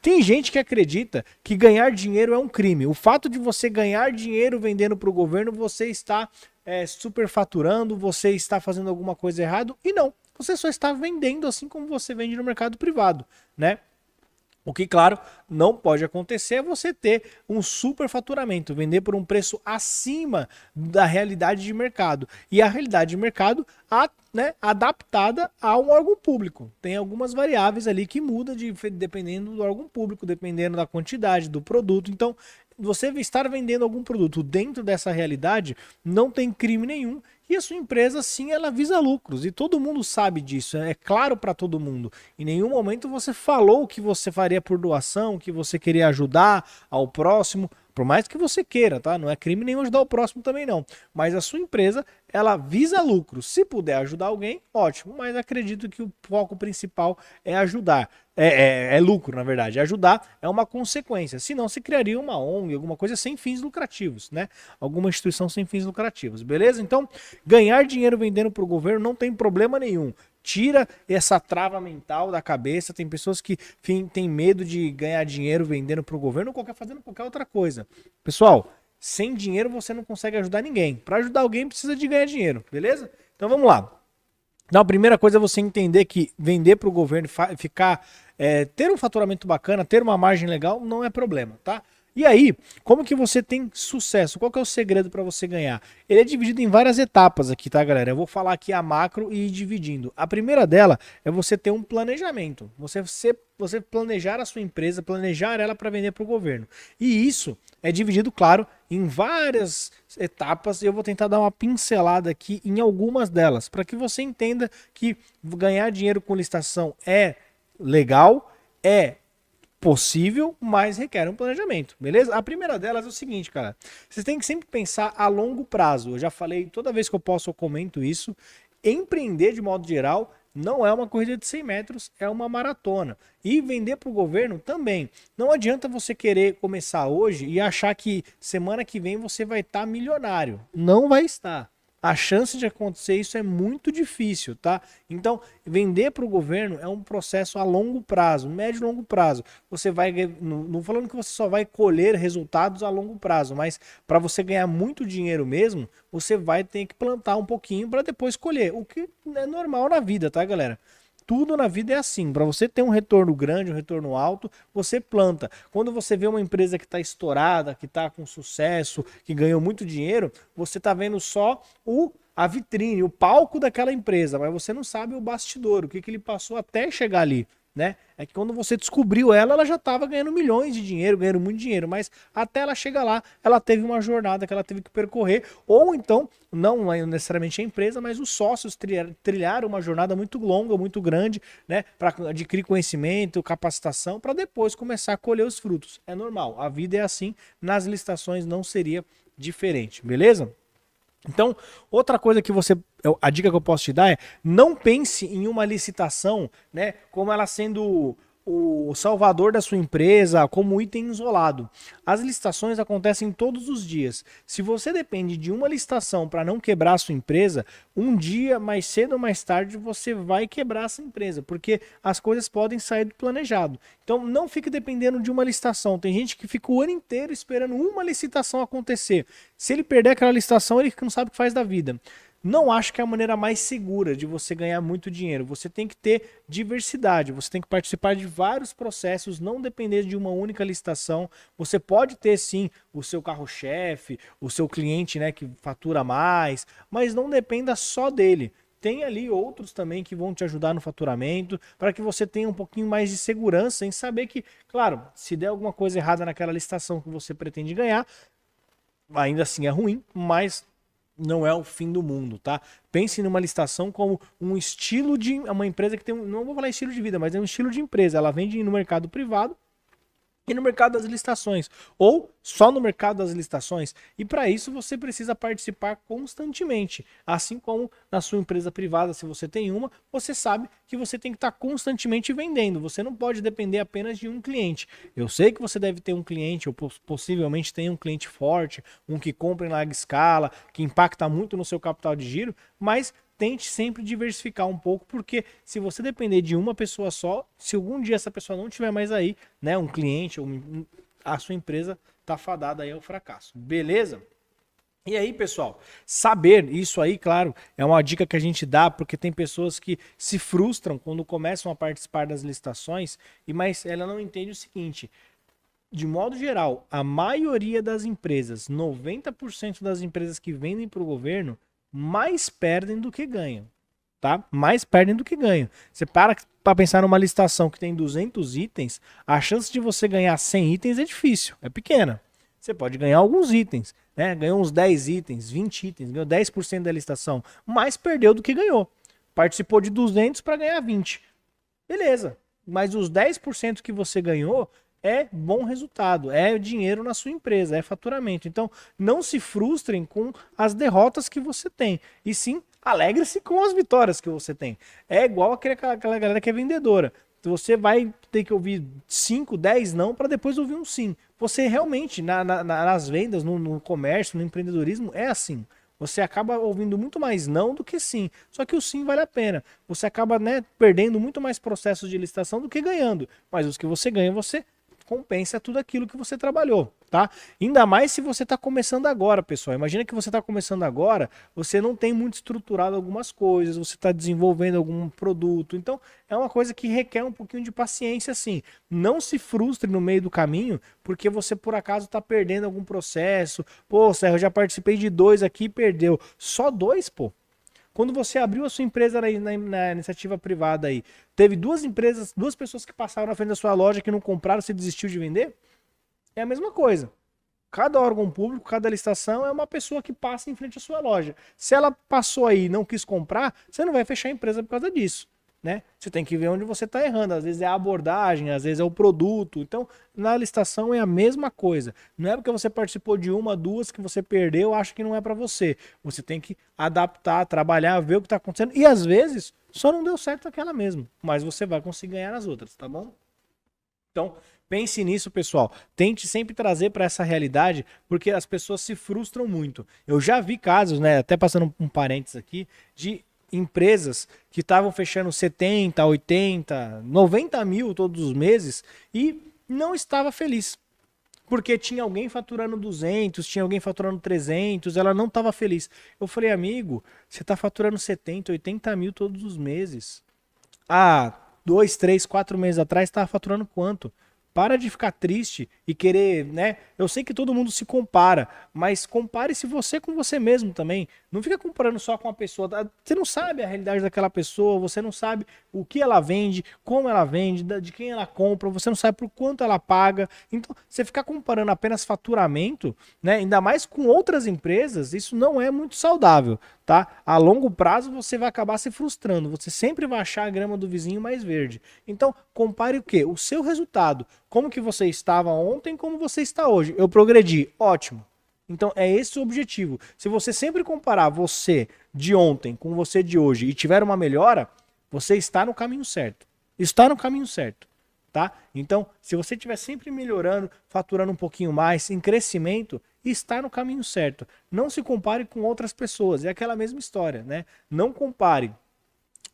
Tem gente que acredita que ganhar dinheiro é um crime. O fato de você ganhar dinheiro vendendo para o governo, você está superfaturando, você está fazendo alguma coisa errada, e não. Você só está vendendo assim como você vende no mercado privado, né? O que, claro, não pode acontecer é você ter um superfaturamento, vender por um preço acima da realidade de mercado. E a realidade de mercado adaptada a um órgão público. Tem algumas variáveis ali que mudam dependendo do órgão público, dependendo da quantidade do produto. Então, você estar vendendo algum produto dentro dessa realidade não tem crime nenhum. E a sua empresa, sim, ela visa lucros. E todo mundo sabe disso. É claro para todo mundo. Em nenhum momento você falou que você faria por doação, que você queria ajudar ao próximo. Por mais que você queira, tá? Não é crime nenhum ajudar o próximo também não. Mas a sua empresa, ela visa lucro. Se puder ajudar alguém, ótimo. Mas acredito que o foco principal é ajudar. É lucro, na verdade. Ajudar é uma consequência. Senão se criaria uma ONG, alguma coisa sem fins lucrativos, né? Alguma instituição sem fins lucrativos, beleza? Então, ganhar dinheiro vendendo para o governo não tem problema nenhum. Tira essa trava mental da cabeça. Tem pessoas que têm medo de ganhar dinheiro vendendo para o governo ou fazendo qualquer outra coisa. Pessoal, sem dinheiro você não consegue ajudar ninguém. Para ajudar alguém precisa de ganhar dinheiro, beleza? Então vamos lá. Então a primeira coisa é você entender que vender para o governo, ter um faturamento bacana, ter uma margem legal, não é problema, tá? E aí, como que você tem sucesso? Qual que é o segredo para você ganhar? Ele é dividido em várias etapas aqui, tá, galera? Eu vou falar aqui a macro e ir dividindo. A primeira dela é você ter um planejamento. Você planejar a sua empresa, planejar ela para vender para o governo. E isso é dividido, claro, em várias etapas. Eu vou tentar dar uma pincelada aqui em algumas delas, para que você entenda que ganhar dinheiro com licitação é legal, é possível, mas requer um planejamento, beleza? A primeira delas é o seguinte, cara. Vocês têm que sempre pensar a longo prazo. Eu já falei, toda vez que eu posso eu comento isso. Empreender, de modo geral, não é uma corrida de 100 metros, é uma maratona. E vender para o governo também. Não adianta você querer começar hoje e achar que semana que vem você vai estar milionário. Não vai estar. A chance de acontecer isso é muito difícil, tá? Então, vender para o governo é um processo a longo prazo, médio e longo prazo. Você vai, não falando que você só vai colher resultados a longo prazo, mas para você ganhar muito dinheiro mesmo, você vai ter que plantar um pouquinho para depois colher, o que é normal na vida, tá, galera? Tudo na vida é assim. Para você ter um retorno grande, um retorno alto, você planta. Quando você vê uma empresa que está estourada, que está com sucesso, que ganhou muito dinheiro, você está vendo só a vitrine, o palco daquela empresa, mas você não sabe o bastidor, o que ele passou até chegar ali, né? É que quando você descobriu ela já estava ganhando milhões de dinheiro, ganhando muito dinheiro, mas até ela chegar lá, ela teve uma jornada que ela teve que percorrer, ou então, não necessariamente a empresa, mas os sócios trilharam uma jornada muito longa, muito grande, né, para adquirir conhecimento, capacitação, para depois começar a colher os frutos. É normal, a vida é assim, nas licitações não seria diferente, beleza? Então, outra coisa que a dica que eu posso te dar é não pense em uma licitação, né, como ela sendo o salvador da sua empresa, como item isolado. As licitações acontecem todos os dias. Se você depende de uma licitação para não quebrar a sua empresa, um dia, mais cedo ou mais tarde, você vai quebrar essa empresa, porque as coisas podem sair do planejado. Então, não fique dependendo de uma licitação. Tem gente que fica o ano inteiro esperando uma licitação acontecer. Se ele perder aquela licitação, ele não sabe o que faz da vida. Não acho que é a maneira mais segura de você ganhar muito dinheiro. Você tem que ter diversidade, você tem que participar de vários processos, não depender de uma única licitação. Você pode ter sim o seu carro-chefe, o seu cliente, né, que fatura mais, mas não dependa só dele. Tem ali outros também que vão te ajudar no faturamento, para que você tenha um pouquinho mais de segurança em saber que, claro, se der alguma coisa errada naquela licitação que você pretende ganhar, ainda assim é ruim, mas não é o fim do mundo, tá? Pense numa licitação como um estilo de uma empresa que tem, não vou falar estilo de vida, mas é um estilo de empresa. Ela vende no mercado privado e no mercado das licitações, ou só no mercado das licitações. E para isso você precisa participar constantemente, assim como na sua empresa privada, se você tem uma, você sabe que você tem que estar constantemente vendendo. Você não pode depender apenas de um cliente. Eu sei que você deve ter um cliente, ou possivelmente tenha um cliente forte, um que compra em larga escala, que impacta muito no seu capital de giro, mas tente sempre diversificar um pouco, porque se você depender de uma pessoa só, se algum dia essa pessoa não tiver mais aí, né, um cliente, ou a sua empresa tá fadada aí ao fracasso. Beleza? E aí, pessoal, saber isso aí, claro, é uma dica que a gente dá, porque tem pessoas que se frustram quando começam a participar das licitações, mas ela não entende o seguinte: de modo geral, a maioria das empresas, 90% das empresas que vendem para o governo, mais perdem do que ganham, tá? Mais perdem do que ganham. Você para pensar numa licitação que tem 200 itens, a chance de você ganhar 100 itens é difícil, é pequena. Você pode ganhar alguns itens, né? Ganhou uns 10 itens, 20 itens, ganhou 10% da licitação, mas perdeu do que ganhou. Participou de 200 para ganhar 20. Beleza, mas os 10% que você ganhou é bom resultado, é dinheiro na sua empresa, é faturamento. Então, não se frustrem com as derrotas que você tem, e sim, alegre-se com as vitórias que você tem. É igual aquela galera que é vendedora. Você vai ter que ouvir 5, 10 não para depois ouvir um sim. Você realmente, nas vendas, no comércio, no empreendedorismo, é assim. Você acaba ouvindo muito mais não do que sim. Só que o sim vale a pena. Você acaba, né, perdendo muito mais processos de licitação do que ganhando. Mas os que você ganha, você compensa tudo aquilo que você trabalhou, tá? Ainda mais se você está começando agora, pessoal. Imagina que você está começando agora, você não tem muito estruturado algumas coisas, você está desenvolvendo algum produto. Então, é uma coisa que requer um pouquinho de paciência, sim. Não se frustre no meio do caminho, porque você, por acaso, está perdendo algum processo. Pô, Sérgio, eu já participei de 2 aqui e perdeu. Só 2, pô? Quando você abriu a sua empresa na iniciativa privada aí, teve 2 empresas, 2 pessoas que passaram na frente da sua loja que não compraram, você desistiu de vender? É a mesma coisa. Cada órgão público, cada licitação é uma pessoa que passa em frente à sua loja. Se ela passou aí e não quis comprar, você não vai fechar a empresa por causa disso, né? Você tem que ver onde você está errando. Às vezes é a abordagem, às vezes é o produto. Então, na licitação é a mesma coisa. Não é porque você participou de 1, 2 que você perdeu, acha que não é para você. Você tem que adaptar, trabalhar, ver o que está acontecendo. E às vezes só não deu certo aquela mesmo, mas você vai conseguir ganhar nas outras, tá bom? Então, pense nisso, pessoal. Tente sempre trazer para essa realidade, porque as pessoas se frustram muito. Eu já vi casos, né, até passando um parênteses aqui, de empresas que estavam fechando 70, 80, 90 mil todos os meses e não estava feliz. Porque tinha alguém faturando 200, tinha alguém faturando 300, ela não estava feliz. Eu falei, amigo, você está faturando 70, 80 mil todos os meses. Há 2, 3, 4 meses atrás estava faturando quanto? Para de ficar triste e querer, né? Eu sei que todo mundo se compara, mas compare-se você com você mesmo também. Não fica comparando só com a pessoa. Você não sabe a realidade daquela pessoa, você não sabe o que ela vende, como ela vende, de quem ela compra, você não sabe por quanto ela paga. Então, você ficar comparando apenas faturamento, né? Ainda mais com outras empresas, isso não é muito saudável, tá? A longo prazo você vai acabar se frustrando. Você sempre vai achar a grama do vizinho mais verde. Então, compare o quê? O seu resultado. Como que você estava ontem, como você está hoje. Eu progredi, ótimo. Então é esse o objetivo. Se você sempre comparar você de ontem com você de hoje e tiver uma melhora, você está no caminho certo. Está no caminho certo, tá? Então, se você estiver sempre melhorando, faturando um pouquinho mais, em crescimento, está no caminho certo. Não se compare com outras pessoas. É aquela mesma história, né? Não compare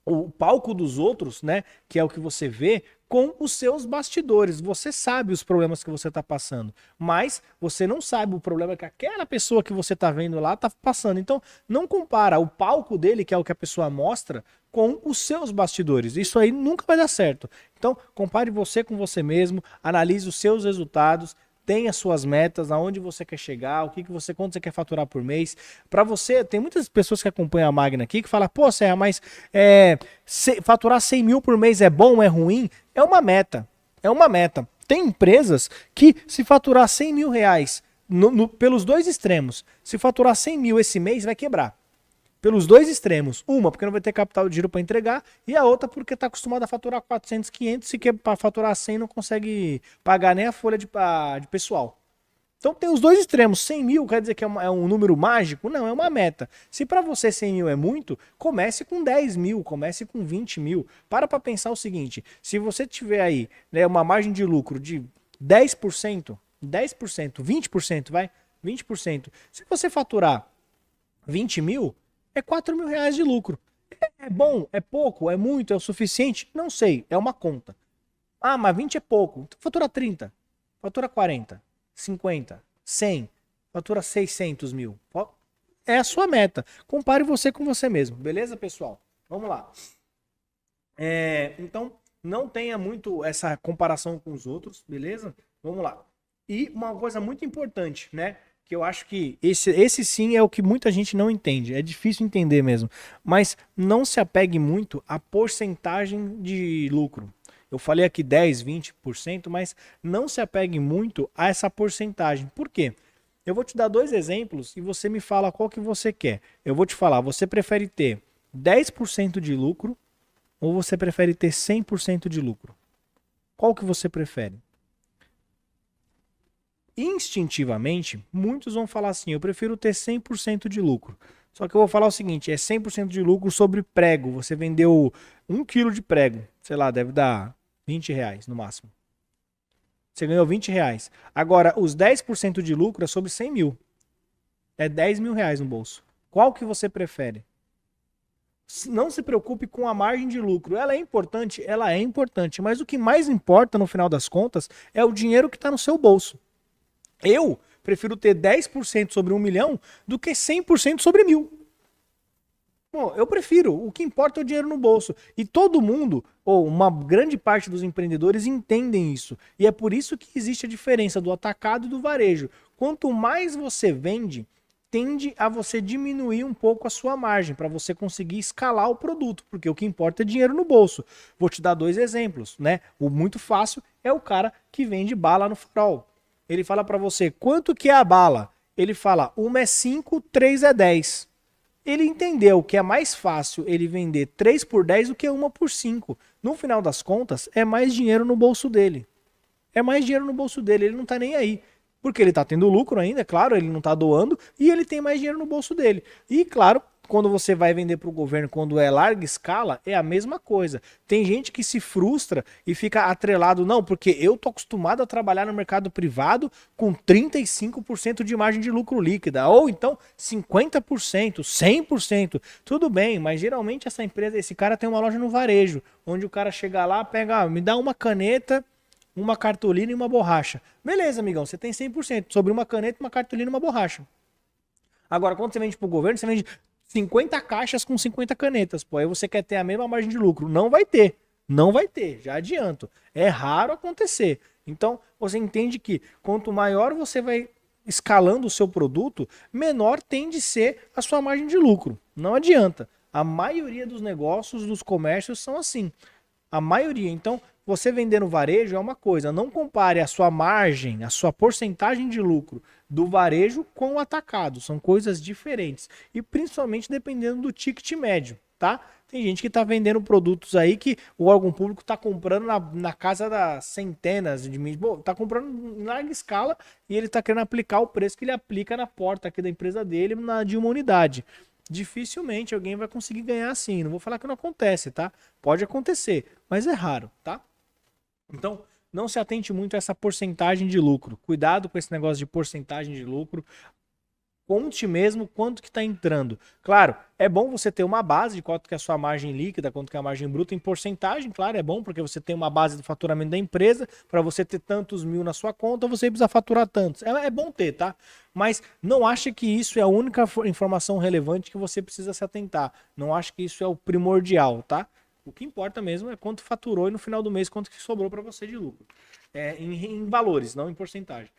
o palco dos outros, né, que é o que você vê, com os seus bastidores. Você sabe os problemas que você está passando, mas você não sabe o problema que aquela pessoa que você está vendo lá está passando. Então, não compara o palco dele, que é o que a pessoa mostra, com os seus bastidores. Isso aí nunca vai dar certo. Então, compare você com você mesmo, analise os seus resultados, tenha suas metas, aonde você quer chegar, quanto você quer faturar por mês. Para você, tem muitas pessoas que acompanham a Magna aqui que falam, pô, Serra, mas faturar 100 mil por mês é bom, é ruim? É uma meta, é uma meta. Tem empresas que se faturar 100 mil reais, pelos dois extremos, se faturar 100 mil esse mês, vai quebrar. Pelos dois extremos. Uma, porque não vai ter capital de giro para entregar, e a outra porque está acostumado a faturar 400, 500, se quer para faturar 100 não consegue pagar nem a folha de pessoal. Então tem os dois extremos. 100 mil quer dizer que é um número mágico? Não, é uma meta. Se para você 100 mil é muito, comece com 10 mil, comece com 20 mil. Para pensar o seguinte, se você tiver aí, né, uma margem de lucro de 10%, 20%, vai, 20%. Se você faturar 20 mil, é 4 mil reais de lucro. É bom? É pouco? É muito? É o suficiente? Não sei. É uma conta. Ah, mas 20 é pouco. Então fatura 30. Fatura 40. 50. 100. Fatura 600 mil. É a sua meta. Compare você com você mesmo. Beleza, pessoal? Vamos lá. Então, não tenha muito essa comparação com os outros. Beleza? Vamos lá. E uma coisa muito importante, né? Que eu acho que esse sim é o que muita gente não entende. É difícil entender mesmo. Mas não se apegue muito à porcentagem de lucro. Eu falei aqui 10, 20%, mas não se apegue muito a essa porcentagem. Por quê? Eu vou te dar dois exemplos e você me fala qual que você quer. Eu vou te falar, você prefere ter 10% de lucro ou você prefere ter 100% de lucro? Qual que você prefere? Instintivamente, muitos vão falar assim, eu prefiro ter 100% de lucro. Só que eu vou falar o seguinte, é 100% de lucro sobre prego. Você vendeu 1 quilo de prego, sei lá, deve dar R$ 20 no máximo. Você ganhou R$ 20. Agora, os 10% de lucro é sobre 100 mil. É R$ 10.000 no bolso. Qual que você prefere? Não se preocupe com a margem de lucro. Ela é importante? Ela é importante. Mas o que mais importa, no final das contas, é o dinheiro que está no seu bolso. Eu prefiro ter 10% sobre 1 milhão do que 100% sobre 1.000. Bom, eu prefiro. O que importa é o dinheiro no bolso. E todo mundo, ou uma grande parte dos empreendedores, entendem isso. E é por isso que existe a diferença do atacado e do varejo. Quanto mais você vende, tende a você diminuir um pouco a sua margem para você conseguir escalar o produto, porque o que importa é dinheiro no bolso. Vou te dar dois exemplos, né? O muito fácil é o cara que vende bala no farol. Ele fala para você, quanto que é a bala? Ele fala, uma é 5, 3 é 10. Ele entendeu que é mais fácil ele vender 3 por 10 do que uma por 5. No final das contas, é mais dinheiro no bolso dele. É mais dinheiro no bolso dele, ele não tá nem aí. Porque ele tá tendo lucro ainda, é claro, ele não tá doando e ele tem mais dinheiro no bolso dele. E claro, quando você vai vender para o governo, quando é larga escala, é a mesma coisa. Tem gente que se frustra e fica atrelado, não, porque eu tô acostumado a trabalhar no mercado privado com 35% de margem de lucro líquida, ou então 50%, 100%. Tudo bem, mas geralmente essa empresa, esse cara tem uma loja no varejo, onde o cara chega lá, pega, me dá uma caneta, uma cartolina e uma borracha. Beleza, amigão, você tem 100% sobre uma caneta, uma cartolina e uma borracha. Agora, quando você vende pro governo, você vende 50 caixas com 50 canetas, pô. Aí você quer ter a mesma margem de lucro. Não vai ter. Não vai ter, já adianto. É raro acontecer. Então, você entende que quanto maior você vai escalando o seu produto, menor tende a ser a sua margem de lucro. Não adianta. A maioria dos negócios, dos comércios são assim. A maioria. Então, você vender no varejo é uma coisa. Não compare a sua margem, a sua porcentagem de lucro do varejo com o atacado. São coisas diferentes. E principalmente dependendo do ticket médio, tá? Tem gente que está vendendo produtos aí que o órgão público está comprando na casa das centenas de mil. Está comprando em larga escala e ele está querendo aplicar o preço que ele aplica na porta aqui da empresa dele de uma unidade. Dificilmente alguém vai conseguir ganhar assim. Não vou falar que não acontece, tá? Pode acontecer, mas é raro, tá? Então, não se atente muito a essa porcentagem de lucro. Cuidado com esse negócio de porcentagem de lucro. Conte mesmo quanto que está entrando. Claro, é bom você ter uma base de quanto que é a sua margem líquida, quanto que é a margem bruta em porcentagem. Claro, é bom porque você tem uma base do faturamento da empresa. Para você ter tantos mil na sua conta, você precisa faturar tantos. É bom ter, tá? Mas não ache que isso é a única informação relevante que você precisa se atentar. Não ache que isso é o primordial, tá? O que importa mesmo é quanto faturou e no final do mês quanto que sobrou para você de lucro. Em valores, não em porcentagem.